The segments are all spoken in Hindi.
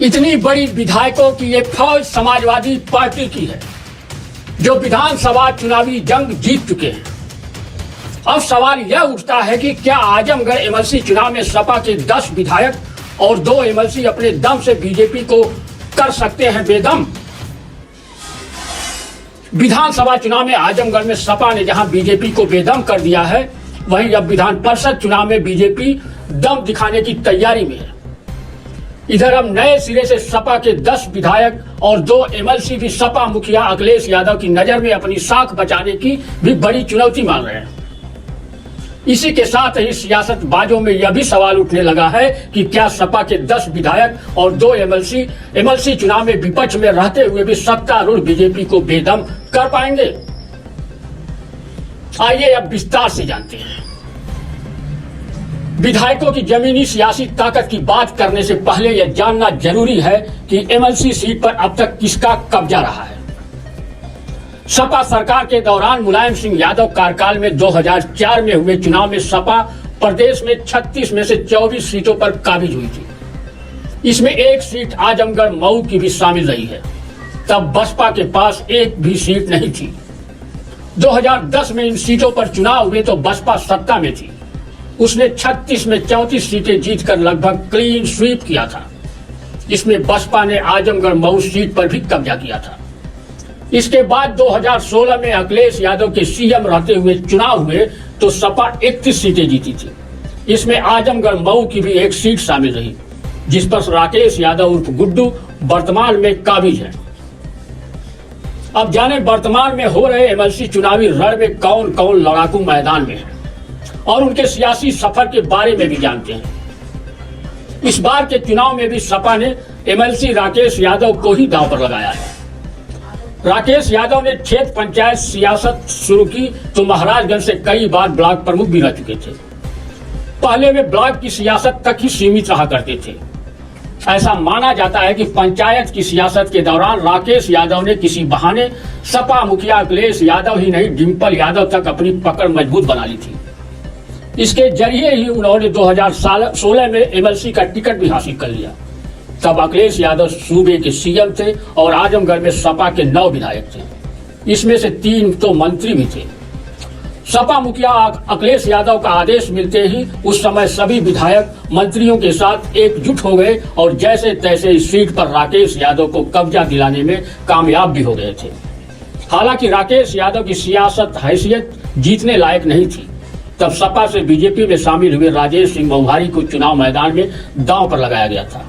इतनी बड़ी विधायकों की ये फौज समाजवादी पार्टी की है जो विधानसभा चुनावी जंग जीत चुके हैं। अब सवाल यह उठता है कि क्या आजमगढ़ एमएलसी चुनाव में सपा के 10 विधायक और 2 एमएलसी अपने दम से बीजेपी को कर सकते हैं बेदम। विधानसभा चुनाव में आजमगढ़ में सपा ने जहां बीजेपी को बेदम कर दिया है, वहीं अब विधान परिषद चुनाव में बीजेपी दम दिखाने की तैयारी में है। इधर अब नए सिरे से सपा के 10 विधायक और 2 एमएलसी भी सपा मुखिया अखिलेश यादव की नजर में अपनी साख बचाने की भी बड़ी चुनौती मान रहे हैं। इसी के साथ ही सियासतबाजों में यह भी सवाल उठने लगा है कि क्या सपा के 10 विधायक और 2 एमएलसी चुनाव में विपक्ष में रहते हुए भी सत्तारूढ़ बीजेपी को बेदम कर पाएंगे। आइए अब विस्तार से जानते हैं। विधायकों की जमीनी सियासी ताकत की बात करने से पहले यह जानना जरूरी है कि एमएलसी सीट पर अब तक किसका कब्जा रहा है। सपा सरकार के दौरान मुलायम सिंह यादव कार्यकाल में 2004 में हुए चुनाव में सपा प्रदेश में 36 में से 24 सीटों पर काबिज हुई थी। इसमें एक सीट आजमगढ़ मऊ की भी शामिल रही है। तब बसपा के पास एक भी सीट नहीं थी। 2010 में इन सीटों पर चुनाव हुए तो बसपा सत्ता में थी। उसने 36 में 34 सीटें जीतकर लगभग क्लीन स्वीप किया था। इसमें बसपा ने आजमगढ़ मऊ सीट पर भी कब्जा किया था। इसके बाद 2016 में अखिलेश यादव के सीएम रहते हुए चुनाव हुए तो सपा 31 सीटें जीती थी। इसमें आजमगढ़ मऊ की भी एक सीट शामिल रही, जिस पर राकेश यादव उर्फ गुड्डू वर्तमान में काबिज है। अब जाने वर्तमान में हो रहे एमएलसी चुनावी रण में कौन कौन लड़ाकू मैदान में है और उनके सियासी सफर के बारे में भी जानते हैं। इस बार के चुनाव में भी सपा ने एमएलसी राकेश यादव को ही दांव पर लगाया है। राकेश यादव ने क्षेत्र पंचायत सियासत शुरू की तो महाराजगंज से कई बार ब्लॉक प्रमुख भी रह चुके थे। पहले वे ब्लॉक की सियासत तक ही सीमित रहा करते थे। ऐसा माना जाता है कि पंचायत की सियासत के दौरान राकेश यादव ने किसी बहाने सपा मुखिया अखिलेश यादव ही नहीं डिम्पल यादव तक अपनी पकड़ मजबूत बना ली थी। इसके जरिए ही उन्होंने 2016 में एमएलसी का टिकट भी हासिल कर लिया। तब अखिलेश यादव सूबे के सीएम थे और आजमगढ़ में सपा के 9 विधायक थे। इसमें से 3 तो मंत्री भी थे। सपा मुखिया अखिलेश यादव का आदेश मिलते ही उस समय सभी विधायक मंत्रियों के साथ एकजुट हो गए और जैसे तैसे इस सीट पर राकेश यादव को कब्जा दिलाने में कामयाब भी हो गए थे। हालांकि राकेश यादव की सियासत हैसियत जीतने लायक नहीं थी। तब सपा से बीजेपी में शामिल हुए राजेश सिंह मौहारी को चुनाव मैदान में दांव पर लगाया गया था।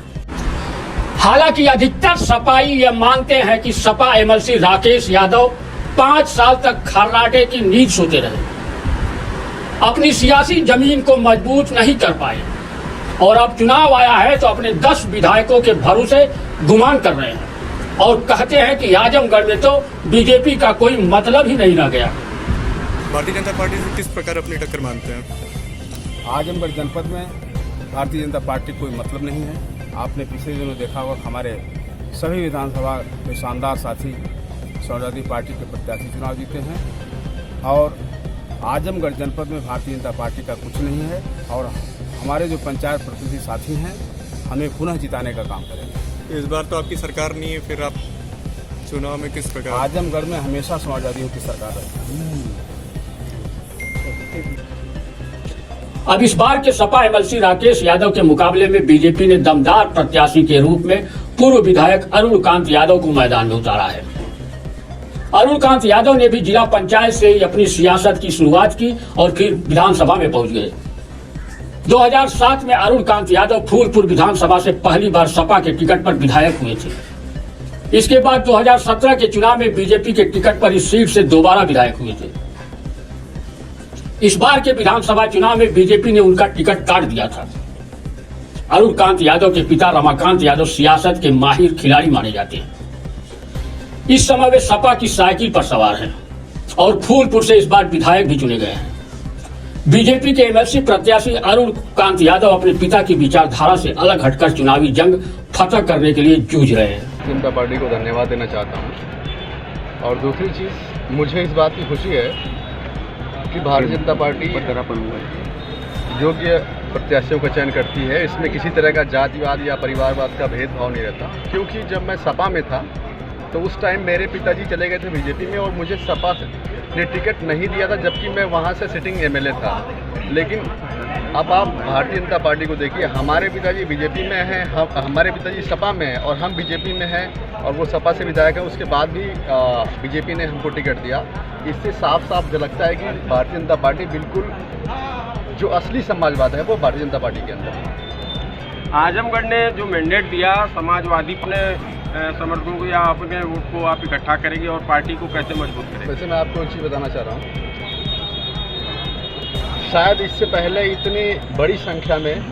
हालांकि अधिकतर सपाई यह मानते हैं कि सपा एमएलसी राकेश यादव 5 साल तक खर्राटे की नींद सोते रहे, अपनी सियासी जमीन को मजबूत नहीं कर पाए और अब चुनाव आया है तो अपने 10 विधायकों के भरोसे गुमान कर रहे हैं और कहते हैं कि आजमगढ़ में तो बीजेपी का कोई मतलब ही नहीं रह गया। भारतीय जनता पार्टी से किस प्रकार अपनी टक्कर मानते हैं? आजमगढ़ जनपद में भारतीय जनता पार्टी कोई मतलब नहीं है। आपने पिछले दिनों देखा होगा हमारे सभी विधानसभा के शानदार साथी समाजवादी पार्टी के प्रत्याशी चुनाव जीते हैं और आजमगढ़ जनपद में भारतीय जनता पार्टी का कुछ नहीं है और हमारे जो पंचायत प्रतिनिधि साथी हैं हमें पुनः जिताने का काम करेंगे। इस बार तो आपकी सरकार नहीं है, फिर आप चुनाव में किस प्रकार? आजमगढ़ में हमेशा समाजवादियों की सरकार है। अब इस बार के सपा एमएलसी राकेश यादव के मुकाबले में बीजेपी ने दमदार प्रत्याशी के रूप में पूर्व विधायक अरुणकांत यादव को मैदान में उतारा है। अरुणकांत यादव ने भी जिला पंचायत से ही अपनी सियासत की शुरुआत की और फिर विधानसभा में पहुंच गए। 2007 में अरुणकांत यादव फूलपुर विधानसभा से पहली बार सपा के टिकट पर विधायक हुए थे। इसके बाद 2017 के चुनाव में बीजेपी के टिकट पर इस सीट से दोबारा विधायक हुए थे। इस बार के विधानसभा चुनाव में बीजेपी ने उनका टिकट काट दिया था। अरुणकांत यादव के पिता रमाकांत यादव सियासत के माहिर खिलाड़ी माने जाते हैं। इस समय वे सपा की साइकिल पर सवार हैं और फूलपुर से इस बार विधायक भी चुने गए हैं। बीजेपी के एमएलसी प्रत्याशी अरुणकांत यादव अपने पिता की विचारधारा से अलग हटकर चुनावी जंग फतह करने के लिए जूझ रहे हैं। जनता पार्टी को धन्यवाद देना चाहता हूँ और दूसरी चीज़ मुझे इस बात की खुशी है कि भारतीय जनता पार्टी योग्य प्रत्याशियों का चयन करती है। इसमें किसी तरह का जातिवाद या परिवारवाद का भेदभाव नहीं रहता, क्योंकि जब मैं सपा में था तो उस टाइम मेरे पिताजी चले गए थे बीजेपी में और मुझे सपा ने टिकट नहीं दिया था, जबकि मैं वहाँ से सिटिंग एमएलए था। लेकिन अब आप भारतीय जनता पार्टी को देखिए, हमारे पिताजी बीजेपी में हैं, हमारे पिताजी सपा में हैं और हम बीजेपी में हैं, और वो सपा से विधायक हैं। उसके बाद भी बीजेपी ने हमको टिकट दिया। इससे साफ साफ झलकता है कि भारतीय जनता पार्टी बिल्कुल जो असली समाजवाद है वो भारतीय जनता पार्टी के अंदर है। आजमगढ़ ने जो मैंडेट दिया, समाजवादी अपने समर्थकों को या अपने वोट को आप इकट्ठा करेंगे और पार्टी को कैसे मजबूत करेंगे? वैसे मैं आपको एक चीज़ बताना चाह रहा हूँ, शायद इससे पहले इतनी बड़ी संख्या में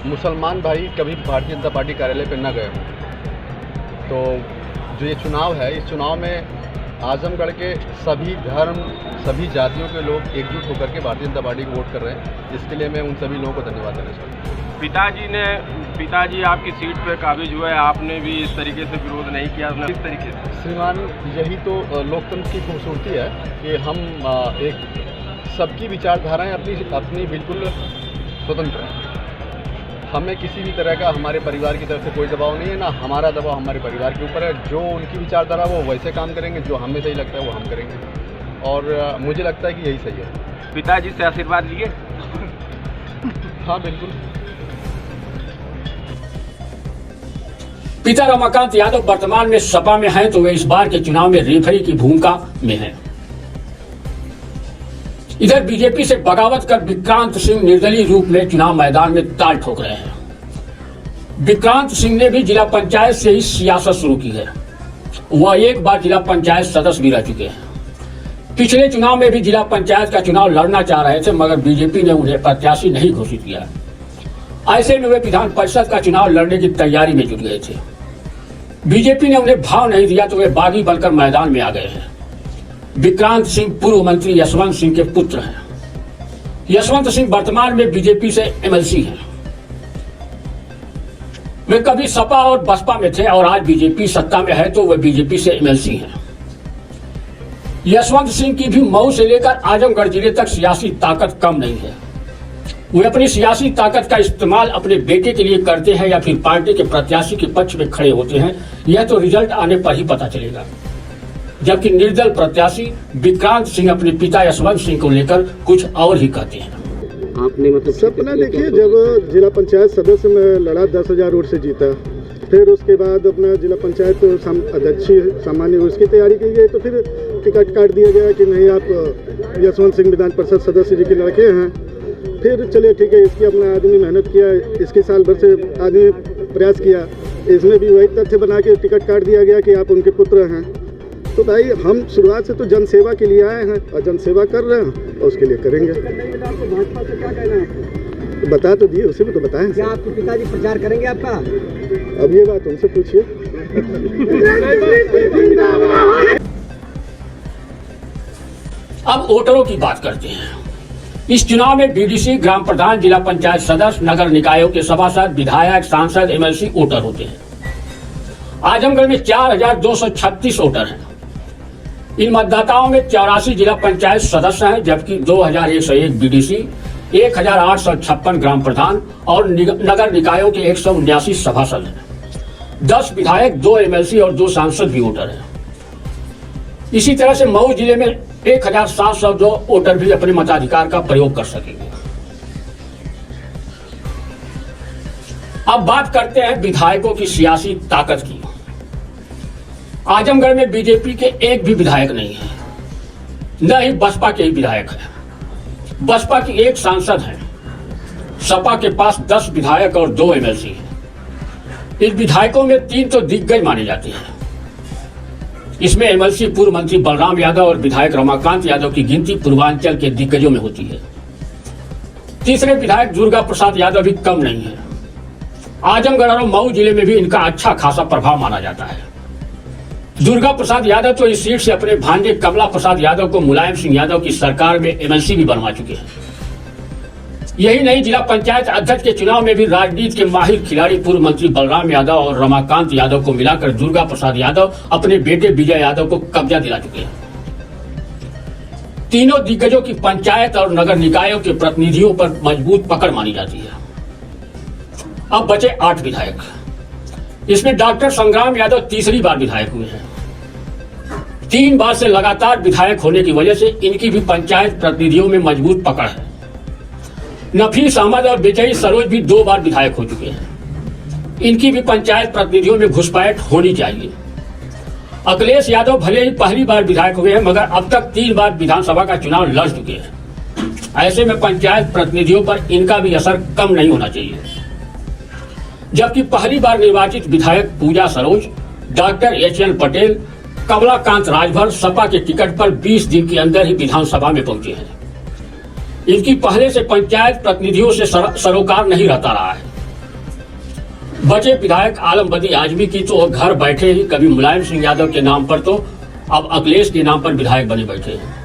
मुसलमान भाई कभी भारतीय जनता पार्टी कार्यालय पर न गए हों। तो जो ये चुनाव है, इस चुनाव में आजमगढ़ के सभी धर्म, सभी जातियों के लोग एकजुट होकर के भारतीय जनता पार्टी को वोट कर रहे हैं। इसके लिए मैं उन सभी लोगों को धन्यवाद देना चाहता हूँ। पिताजी आपकी सीट पर काबिज हुए, आपने भी इस तरीके से विरोध नहीं किया, इस तरीके से? श्रीमान, यही तो लोकतंत्र की खूबसूरती है कि हम एक सबकी विचारधाराएं अपनी बिल्कुल स्वतंत्र हैं। हमें किसी भी तरह का हमारे परिवार की तरफ से कोई दबाव नहीं है, ना हमारा दबाव हमारे परिवार के ऊपर है। जो उनकी विचारधारा वो वैसे काम करेंगे, जो हमें सही लगता है वो हम करेंगे, और मुझे लगता है कि यही सही है। पिताजी से आशीर्वाद लिए? हाँ, बिल्कुल। पिता रमाकांत यादव वर्तमान में सपा में हैं, तो वे इस बार के चुनाव में रेफरी की भूमिका में हैं। इधर बीजेपी से बगावत कर विक्रांत सिंह निर्दलीय रूप में चुनाव मैदान में ताल ठोक रहे हैं। विक्रांत सिंह ने भी जिला पंचायत से ही सियासत शुरू की है। वह एक बार जिला पंचायत सदस्य भी रह चुके हैं। पिछले चुनाव में भी जिला पंचायत का चुनाव लड़ना चाह रहे थे, मगर बीजेपी ने उन्हें प्रत्याशी नहीं घोषित किया। ऐसे में वे विधान परिषद का चुनाव लड़ने की तैयारी में जुट गए थे। बीजेपी ने उन्हें भाव नहीं दिया तो वे बागी बनकर मैदान में आ गए हैं। विक्रांत सिंह पूर्व मंत्री यशवंत सिंह के पुत्र हैं। यशवंत सिंह वर्तमान में बीजेपी से एमएलसी हैं। वे कभी सपा और बसपा में थे और आज बीजेपी सत्ता में है तो वे बीजेपी से एमएलसी हैं। यशवंत सिंह की भी मऊ से लेकर आजमगढ़ जिले तक सियासी ताकत कम नहीं है। वे अपनी सियासी ताकत का इस्तेमाल अपने बेटे के लिए करते हैं या फिर पार्टी के प्रत्याशी के पक्ष में खड़े होते हैं, यह तो रिजल्ट आने पर ही पता चलेगा। जबकि निर्दल प्रत्याशी विक्रांत सिंह अपने पिता यशवंत सिंह को लेकर कुछ और ही कहते हैं। आपने मतलब सपना देखिए, जब जिला पंचायत सदस्य में लड़ा 10,000 वोट से जीता, फिर उसके बाद अपना जिला पंचायत अध्यक्ष सामान्य उसकी तैयारी की गई, तो फिर टिकट काट दिया गया कि नहीं, आप यशवंत सिंह विधान परिषद सदस्य जी के लड़के हैं। फिर चलिए ठीक है, इसकी अपना आदमी मेहनत किया, इसके साल भर से आदमी प्रयास किया, इसमें भी वही तथ्य बना के टिकट काट दिया गया कि आप उनके पुत्र हैं। तो भाई हम शुरुआत से तो जनसेवा के लिए आए हैं और जनसेवा कर रहे हैं और उसके लिए करेंगे। भाजपा से क्या कहना है? तो बता तो दिए, उसी में तो बताएं। क्या आपके पिताजी प्रचार करेंगे आपका? अब ये बात उनसे पूछिए। अब वोटरों की बात करते हैं। इस चुनाव में बीडीसी, ग्राम प्रधान, जिला पंचायत सदस्य, नगर निकायों के सभासद, विधायक, सांसद, एमएलसी वोटर होते हैं। आजमगढ़ में 4,236 वोटर हैं। इन मतदाताओं में 84 जिला पंचायत सदस्य हैं, जबकि 2,101 बीडीसी, 1,856 ग्राम प्रधान और नगर निकायों के 179 सभासद हैं। 10 विधायक, 2 एमएलसी और 2 सांसद भी वोटर हैं। इसी तरह से मऊ जिले में 1,702 वोटर भी अपने मताधिकार का प्रयोग कर सकेंगे। अब बात करते हैं विधायकों की सियासी ताकत की। आजमगढ़ में बीजेपी के एक भी विधायक नहीं है, न ही बसपा के ही विधायक है। बसपा की एक सांसद है। सपा के पास 10 विधायक और 2 एमएलसी हैं। इन विधायकों में 3 तो दिग्गज माने जाते हैं। इसमें एमएलसी पूर्व मंत्री बलराम यादव और विधायक रमाकांत यादव की गिनती पूर्वांचल के दिग्गजों में होती है। तीसरे विधायक दुर्गा प्रसाद यादव भी कम नहीं है। आजमगढ़ और मऊ जिले में भी इनका अच्छा खासा प्रभाव माना जाता है। दुर्गा प्रसाद यादव तो इस सीट से अपने भांजे कमला प्रसाद यादव को मुलायम सिंह यादव की सरकार में एमएलसी भी बनवा चुके हैं। यही नहीं, जिला पंचायत अध्यक्ष के चुनाव में भी राजनीति के माहिर खिलाड़ी पूर्व मंत्री बलराम यादव और रमाकांत यादव को मिलाकर दुर्गा प्रसाद यादव अपने बेटे विजय यादव को कब्जा दिला चुके हैं। तीनों दिग्गजों की पंचायत और नगर निकायों के प्रतिनिधियों पर मजबूत पकड़ मानी जाती है। अब बचे 8 विधायक। इसमें डॉक्टर संग्राम यादव तीसरी बार विधायक हुए हैं। 3 बार से लगातार विधायक होने की वजह से इनकी भी पंचायत प्रतिनिधियों में मजबूत पकड़ है। नफीस अहमद और विजयी सरोज भी 2 बार विधायक हो चुके हैं। इनकी भी पंचायत प्रतिनिधियों में घुसपैठ होनी चाहिए। अखिलेश यादव भले ही पहली बार विधायक हुए हैं, मगर अब तक 3 बार विधानसभा का चुनाव लड़ चुके हैं। ऐसे में पंचायत प्रतिनिधियों पर इनका भी असर कम नहीं होना चाहिए। जबकि पहली बार निर्वाचित विधायक पूजा सरोज, डॉक्टर HN पटेल, कमलाकांत राजभर सपा के टिकट पर 20 दिन के अंदर ही विधानसभा में पहुंचे हैं। इनकी पहले से पंचायत प्रतिनिधियों से सरोकार नहीं रहता रहा है। बचे विधायक आलम बदी आजमी की तो घर बैठे ही कभी मुलायम सिंह यादव के नाम पर तो अब अखिलेश के नाम पर विधायक बने बैठे हैं।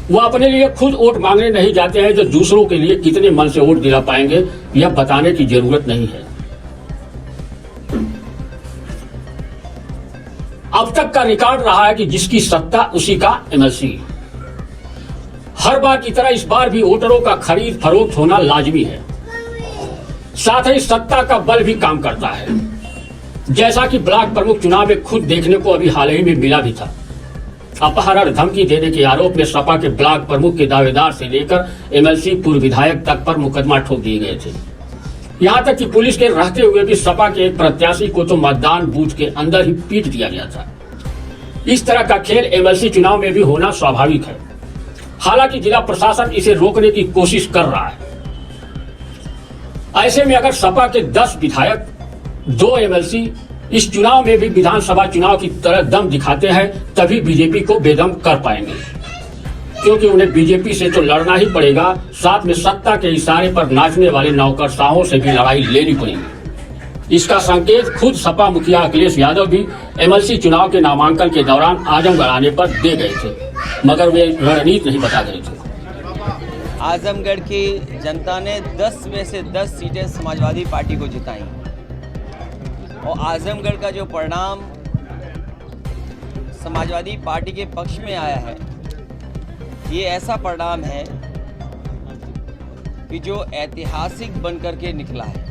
वो अपने लिए खुद वोट मांगने नहीं जाते हैं, जो दूसरों के लिए कितने मन से वोट दिला पाएंगे यह बताने की जरूरत नहीं है। अब तक का रिकॉर्ड रहा है कि जिसकी सत्ता उसी का MLC। हर बार की तरह इस बार भी वोटरों का खरीद फरोख्त होना लाजमी है। साथ ही सत्ता का बल भी काम करता है, जैसा कि ब्लॉक प्रमुख चुनाव में खुद देखने को अभी हाल ही में मिला भी था। अपहरण धमकी देने के आरोप में सपा के ब्लॉक प्रमुख के दावेदार से लेकर MLC पूर्व विधायक तक पर मुकदमा ठोक दिए गए थे। यहां तक कि पुलिस के रहते हुए भी सपा के एक प्रत्याशी को तो मतदान बूथ के अंदर ही पीट दिया गया था। इस तरह का खेल MLC चुनाव में भी होना स्वाभाविक है। हालांकि जिला प्रशासन इसे रोकने की कोशिश कर रहा है। ऐसे में अगर सपा के 10 विधायक, 2 MLC इस चुनाव में भी विधानसभा चुनाव की तरह दम दिखाते हैं, तभी बीजेपी को बेदम कर पाएंगे, क्योंकि उन्हें बीजेपी से तो लड़ना ही पड़ेगा, साथ में सत्ता के इशारे पर नाचने वाले नौकरशाहों से भी लड़ाई लेनी पड़ेगी। इसका संकेत खुद सपा मुखिया अखिलेश यादव भी MLC चुनाव के नामांकन के दौरान आजमगढ़ आने पर दे गए थे, मगर वे रणनीति नहीं बता गए थे। आजमगढ़ की जनता ने 10 में से 10 सीटें समाजवादी पार्टी को जिताई और आजमगढ़ का जो परिणाम समाजवादी पार्टी के पक्ष में आया है, ये ऐसा परिणाम है कि जो ऐतिहासिक बनकर के निकला है।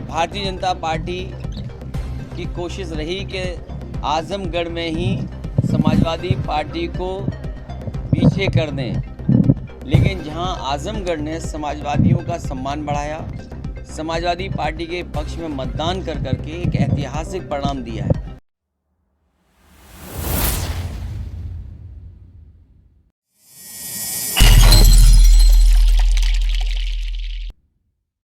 भारतीय जनता पार्टी की कोशिश रही कि आजमगढ़ में ही समाजवादी पार्टी को पीछे कर दें, लेकिन जहां आजमगढ़ ने समाजवादियों का सम्मान बढ़ाया, समाजवादी पार्टी के पक्ष में मतदान कर करके एक ऐतिहासिक परिणाम दिया है।